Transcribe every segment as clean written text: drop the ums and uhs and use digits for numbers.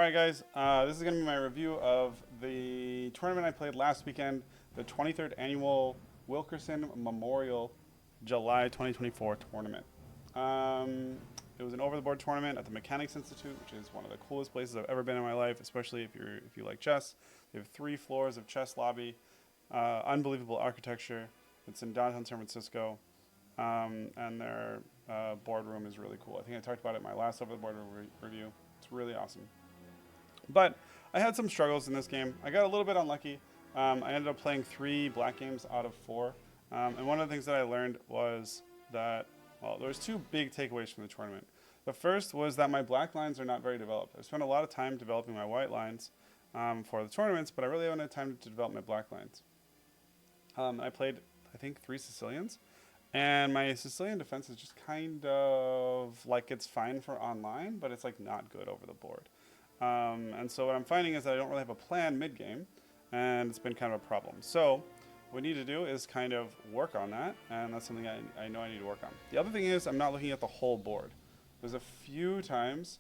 Alright guys, this is going to be my review of the tournament I played last weekend, the 23rd Annual Wilkerson Memorial July 2024 tournament. It was an over-the-board tournament at the Mechanics Institute, which is one of the coolest places I've ever been in my life, especially if you like chess. They have 3 floors of chess lobby, unbelievable architecture. It's in downtown San Francisco, and their boardroom is really cool. I think I talked about it in my last over-the-board review. It's really awesome. But I had some struggles in this game. I got a little bit unlucky. I ended up playing 3 black games out of 4. And one of the things that I learned was that, well, there was 2 big takeaways from the tournament. The first was that my black lines are not very developed. I spent a lot of time developing my white lines for the tournaments, but I really haven't had time to develop my black lines. I played, I think, 3 Sicilians. And my Sicilian defense is just kind of like it's fine for online, but it's like not good over the board. And so what I'm finding is that I don't really have a plan mid-game, and it's been kind of a problem. So what we need to do is kind of work on that, and that's something I know I need to work on. The other thing is I'm not looking at the whole board. There's a few times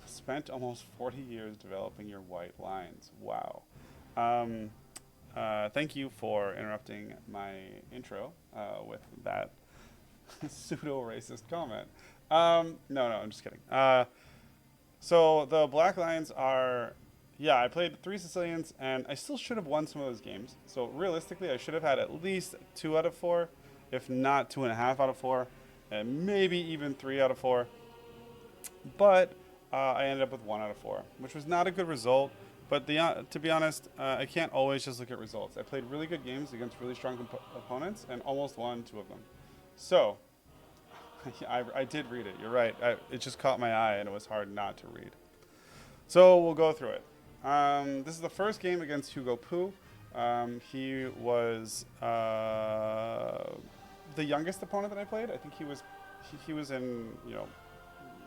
spent almost 40 years developing your white lines. Wow. Thank you for interrupting my intro with that pseudo-racist comment. No, I'm just kidding. So the black lines are, yeah, I played 3 Sicilians, and I still should have won some of those games. So realistically, I should have had at least 2 out of 4, if not 2.5 out of 4, and maybe even 3 out of 4. But I ended up with 1 out of 4, which was not a good result. But to be honest, I can't always just look at results. I played really good games against really strong opponents and almost won 2 of them. So I did read it. You're right. It just caught my eye, and it was hard not to read. So we'll go through it. This is the first game against Hugo Poo. He was the youngest opponent that I played. I think he was in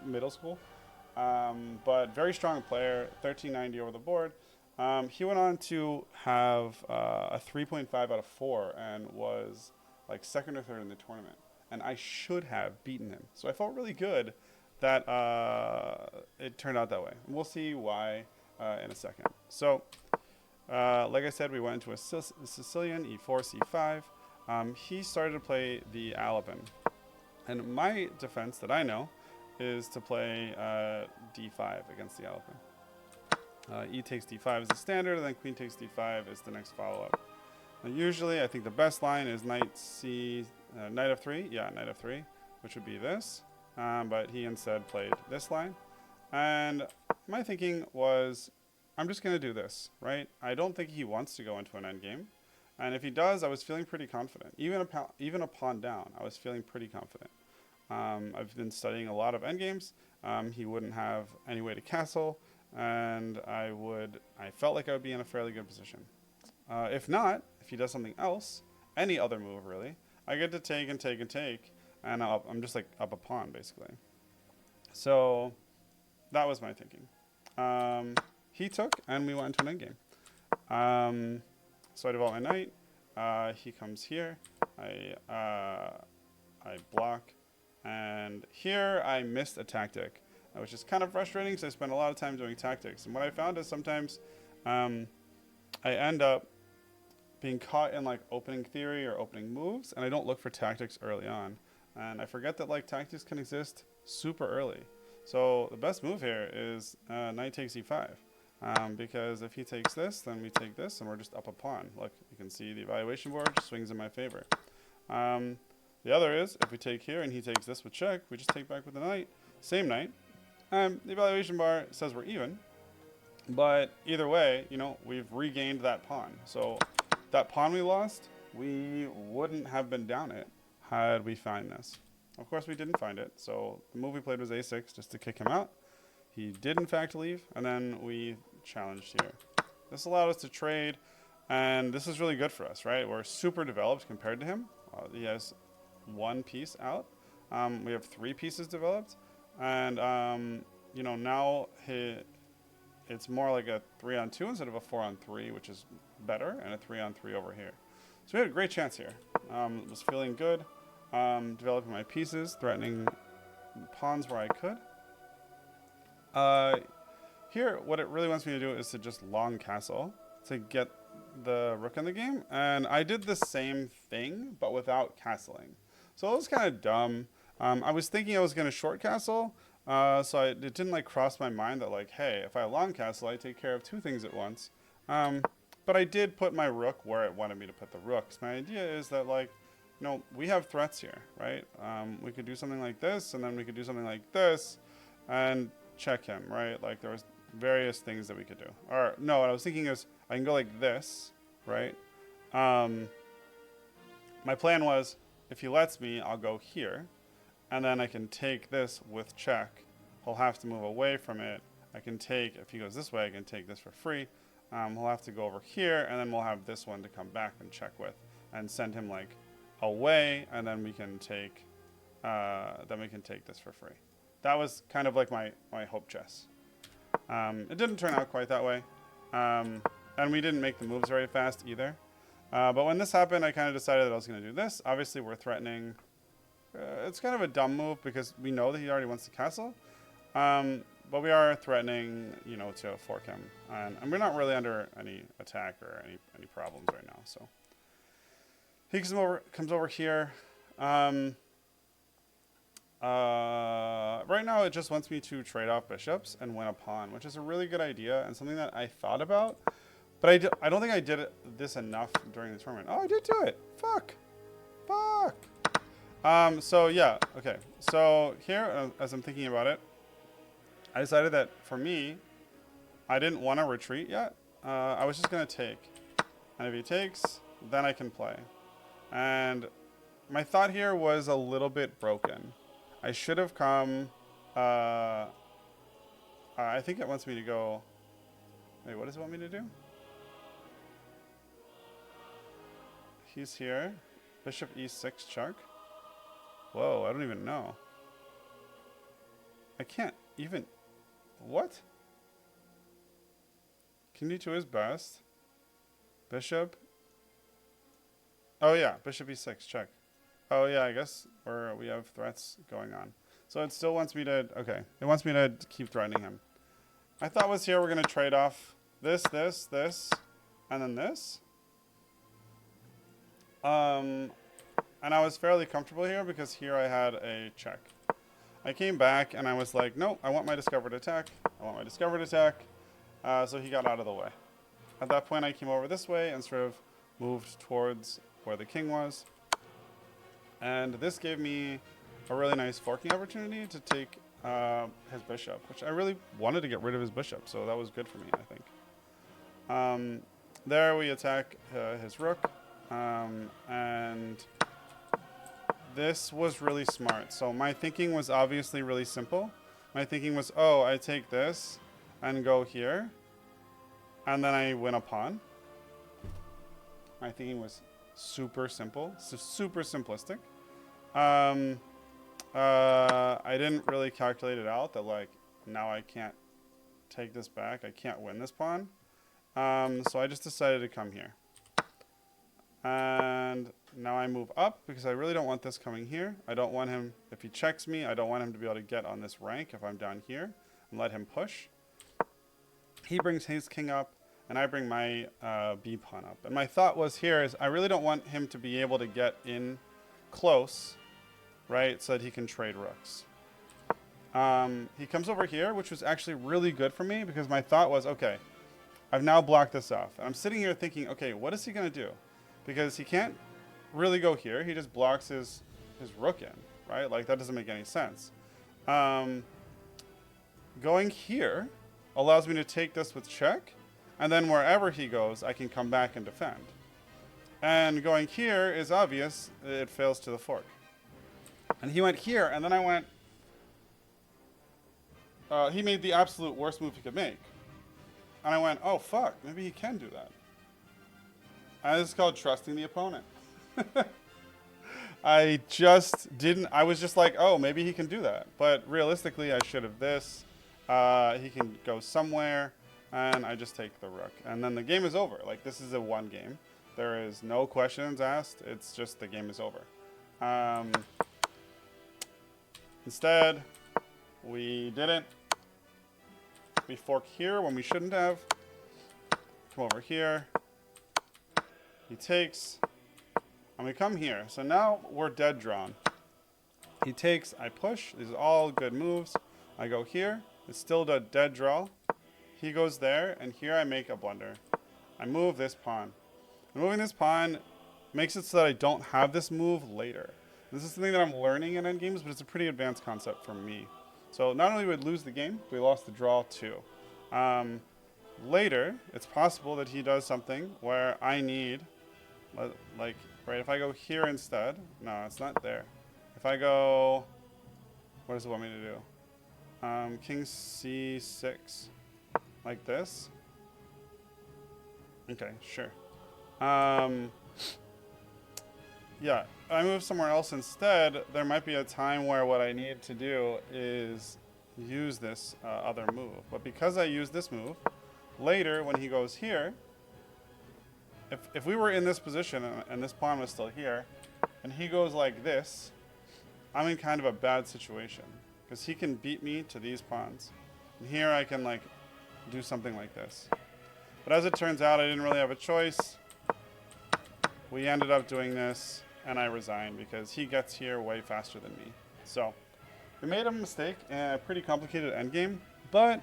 middle school, but very strong player. 1390 over the board. He went on to have a 3.5 out of 4 and was like 2nd or 3rd in the tournament. And I should have beaten him. So I felt really good that it turned out that way. And we'll see why in a second. So, like I said, we went into a Sicilian, e4, c5. He started to play the Alapin. And my defense that I know is to play d5 against the Alapin. E takes d5 is the standard, and then queen takes d5 is the next follow-up. Now, usually, I think the best line is knight of 3. Yeah, knight of 3, which would be this. But he instead played this line. And my thinking was, I'm just going to do this, right? I don't think he wants to go into an endgame. And if he does, I was feeling pretty confident. Even a pawn down, I was feeling pretty confident. I've been studying a lot of endgames. He wouldn't have any way to castle, and I felt like I would be in a fairly good position. If not, if he does something else, any other move really, I get to take and take and take, and I'm just like up a pawn basically. So that was my thinking. He took, and we went into an endgame. So I develop my knight. He comes here. I block, and here I missed a tactic, which is kind of frustrating because I spend a lot of time doing tactics. And what I found is sometimes I end up being caught in like opening theory or opening moves, and I don't look for tactics early on. And I forget that like tactics can exist super early. So the best move here is knight takes e5. Because if he takes this, then we take this, and we're just up a pawn. Look, you can see the evaluation board swings in my favor. The other is, if we take here and he takes this with check, we just take back with the knight. Same knight. The evaluation bar says we're even. But either way, we've regained that pawn. So that pawn we lost, we wouldn't have been down it had we found this. Of course, we didn't find it. So the move we played was a6 just to kick him out. He did, in fact, leave, and then we challenged here. This allowed us to trade, and this is really good for us, right? We're super developed compared to him. He has 1 piece out. We have 3 pieces developed, and now it's more like a 3-on-2 instead of a 4-on-3, which is better, and a 3-on-3 over here. So we had a great chance here. Was feeling good, developing my pieces, threatening pawns where I could. here, what it really wants me to do is to just long castle to get the rook in the game. And I did the same thing, but without castling. So it was kind of dumb. I was thinking I was going to short castle. It didn't like cross my mind that like, hey, if I long castle, I take care of two things at once. But I did put my rook where it wanted me to put the rooks. My idea is that like, you know, we have threats here, right? We could do something like this, and then we could do something like this, and check him, right? Like there was various things that we could do. Or no, what I was thinking is I can go like this, right? My plan was if he lets me, I'll go here, and then I can take this with check. He'll have to move away from it. I can take, if he goes this way, I can take this for free. He'll have to go over here, and then we'll have this one to come back and check with, and send him like away, and then we can take this for free. That was kind of like my hope chess. It didn't turn out quite that way, and we didn't make the moves very fast either. But when this happened, I kind of decided that I was going to do this. Obviously, we're threatening. It's kind of a dumb move because we know that he already wants the castle. But we are threatening, you know, to fork him. And we're not really under any attack or any problems right now. So he comes over here. Right now, it just wants me to trade off bishops and win a pawn, which is a really good idea and something that I thought about. But I don't think I did this enough during the tournament. Oh, I did do it. Fuck. So, yeah. Okay. So here, as I'm thinking about it, I decided that for me, I didn't want to retreat yet. I was just going to take. And if he takes, then I can play. And my thought here was a little bit broken. I should have come... I think it wants me to go... Wait, what does it want me to do? He's here. Bishop e6 check. Whoa, I don't even know. I can't even... What? King d2 is best. Bishop. Oh yeah, bishop e6 check. Oh yeah, I guess we have threats going on. So it still wants me to... Okay, it wants me to keep threatening him. I thought was here we're going to trade off this, and then this. And I was fairly comfortable here because here I had a check. I came back and I was like, no, I want my discovered attack. So he got out of the way. At that point, I came over this way and sort of moved towards where the king was. And this gave me a really nice forking opportunity to take his bishop, which I really wanted to get rid of his bishop. So that was good for me, I think. There we attack his rook. And this was really smart. So my thinking was obviously really simple. My thinking was, oh, I take this and go here, and then I win a pawn. My thinking was super simple, super simplistic. I didn't really calculate it out that like, now I can't take this back. I can't win this pawn. So I just decided to come here. And now I move up because I really don't want this coming here. I don't want him, if he checks me, I don't want him to be able to get on this rank if I'm down here and let him push. He brings his king up and I bring my B pawn up. And my thought was here is I really don't want him to be able to get in close, right, so that he can trade rooks. He comes over here, which was actually really good for me because my thought was, okay, I've now blocked this off. And I'm sitting here thinking, okay, what is he going to do? Because he can't really go here. He just blocks his rook in, right? Like, that doesn't make any sense. Going here allows me to take this with check, and then wherever he goes, I can come back and defend. And going here is obvious. It fails to the fork. And he went here, and then I went... he made the absolute worst move he could make. And I went, oh, fuck, maybe he can do that. And this is called trusting the opponent. I just didn't, I was just like, oh, maybe he can do that. But realistically, I should have this. He can go somewhere, and I just take the rook. And then the game is over. Like, this is a one game. There is no questions asked. It's just the game is over. Instead, we didn't. We fork here when we shouldn't have. Come over here. He takes. And we come here. So now we're dead drawn. He takes, I push. These are all good moves. I go here. It's still a dead draw. He goes there, and here I make a blunder. I move this pawn. And moving this pawn makes it so that I don't have this move later. This is something that I'm learning in endgames, but it's a pretty advanced concept for me. So not only would we lose the game, we lost the draw too. Later, it's possible that he does something where I need, like, right, if I go here instead, no, it's not there. If I go, what does it want me to do? King c6, like this. Okay, sure. Yeah, I move somewhere else instead. There might be a time where what I need to do is use this other move. But because I use this move, later when he goes here, if we were in this position and this pawn was still here, and he goes like this, I'm in kind of a bad situation. Because he can beat me to these pawns. And here I can like do something like this. But as it turns out, I didn't really have a choice. We ended up doing this, and I resigned because he gets here way faster than me. So we made a mistake in a pretty complicated endgame, but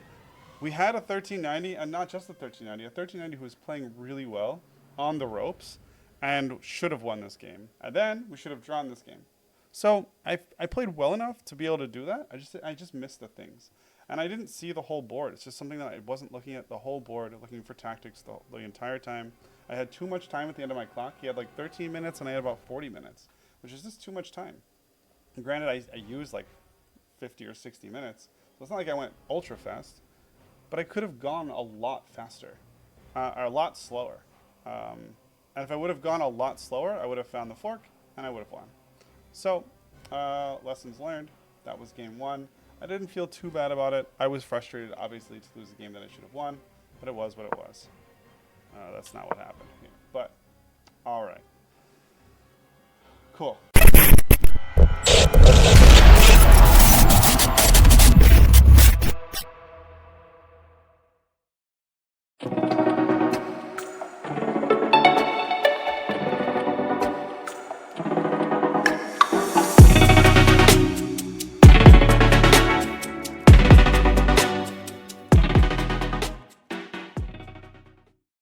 we had a 1390, and not just a 1390, a 1390 who was playing really well on the ropes and should have won this game. And then we should have drawn this game. So I played well enough to be able to do that. I just missed the things. And I didn't see the whole board. It's just something that I wasn't looking at the whole board, looking for tactics the entire time. I had too much time at the end of my clock. He had like 13 minutes and I had about 40 minutes, which is just too much time. And granted, I used like 50 or 60 minutes. So it's not like I went ultra fast, but I could have gone a lot faster, or a lot slower. And if I would have gone a lot slower, I would have found the fork and I would have won. So, lessons learned. That was game one. I didn't feel too bad about it. I was frustrated, obviously, to lose a game that I should have won, but it was what it was. That's not what happened here. But, all right. Cool.